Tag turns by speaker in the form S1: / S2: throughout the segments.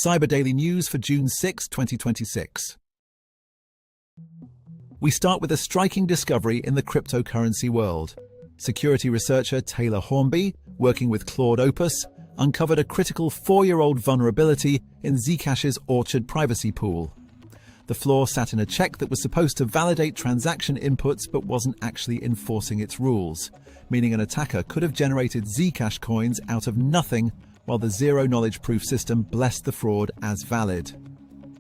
S1: Cyber Daily News for June 6, 2026. We start with a striking discovery in the cryptocurrency world. Security researcher Taylor Hornby, working with Claude Opus, uncovered a critical 4-year-old vulnerability in Zcash's Orchard privacy pool. The flaw sat in a check that was supposed to validate transaction inputs but wasn't actually enforcing its rules, meaning an attacker could have generated Zcash coins out of nothing while the zero-knowledge proof system blessed the fraud as valid.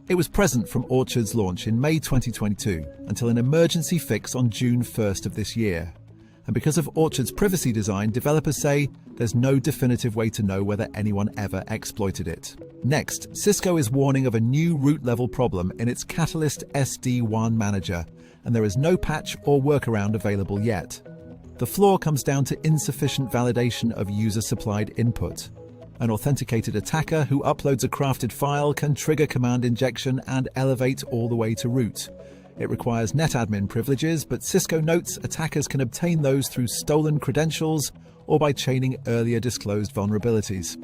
S1: It was present from Orchard's launch in May 2022 until an emergency fix on June 1st of this year. And because of Orchard's privacy design, developers say there's no definitive way to know whether anyone ever exploited it. Next, Cisco is warning of a new root-level problem in its Catalyst SD-WAN manager, and there is no patch or workaround available yet. The flaw comes down to insufficient validation of user-supplied input. An authenticated attacker who uploads a crafted file can trigger command injection and elevate all the way to root. It requires netadmin privileges, but Cisco notes attackers can obtain those through stolen credentials or by chaining earlier disclosed vulnerabilities.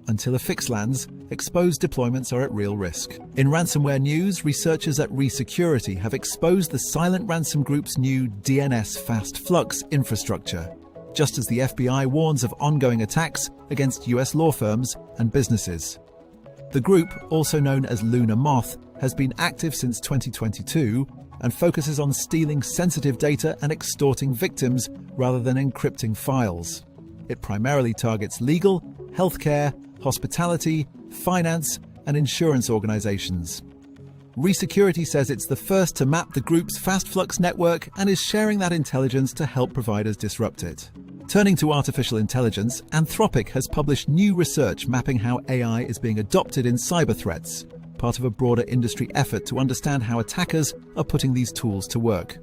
S1: Until a fix lands, exposed deployments are at real risk. In ransomware news, researchers at Resecurity have exposed the silent ransom group's new DNS-fast Flux infrastructure, just as the FBI warns of ongoing attacks against US law firms and businesses. The group, also known as Lunar Moth, has been active since 2022 and focuses on stealing sensitive data and extorting victims rather than encrypting files. It primarily targets legal, healthcare, hospitality, finance, and insurance organizations. Resecurity says it's the first to map the group's fast Flux network and is sharing that intelligence to help providers disrupt it. Turning to artificial intelligence, Anthropic has published new research mapping how AI is being adopted in cyber threats, part of a broader industry effort to understand how attackers are putting these tools to work.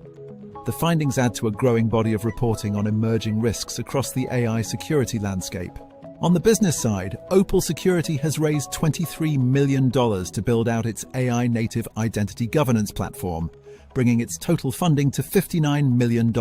S1: The findings add to a growing body of reporting on emerging risks across the AI security landscape. On the business side, Opal Security has raised $23 million to build out its AI-native identity governance platform, bringing its total funding to $59 million.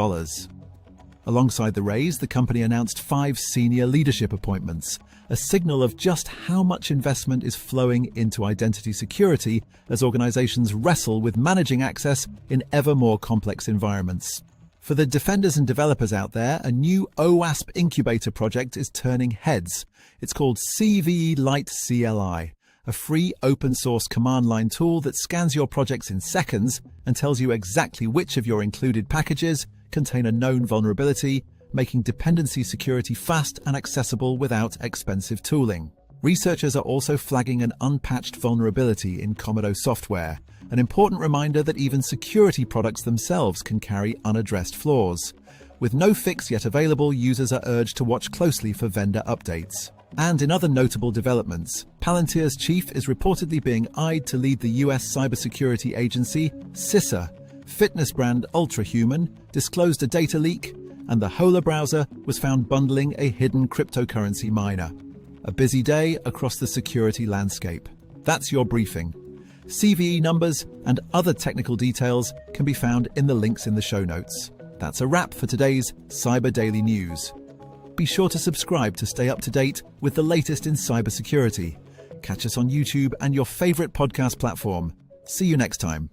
S1: Alongside the raise, the company announced 5 senior leadership appointments, a signal of just how much investment is flowing into identity security as organizations wrestle with managing access in ever more complex environments. For the defenders and developers out there, a new OWASP Incubator project is turning heads. It's called Lite CLI, a free open-source command line tool that scans your projects in seconds and tells you exactly which of your included packages contain a known vulnerability, making dependency security fast and accessible without expensive tooling. Researchers are also flagging an unpatched vulnerability in Comodo software, an important reminder that even security products themselves can carry unaddressed flaws. With no fix yet available, users are urged to watch closely for vendor updates. And in other notable developments, Palantir's chief is reportedly being eyed to lead the US cybersecurity agency, CISA. Fitness brand Ultrahuman disclosed a data leak, and the Hola browser was found bundling a hidden cryptocurrency miner. A busy day across the security landscape. That's your briefing. CVE numbers and other technical details can be found in the links in the show notes. That's a wrap for today's Cyber Daily News. Be sure to subscribe to stay up to date with the latest in cybersecurity. Catch us on YouTube and your favorite podcast platform. See you next time.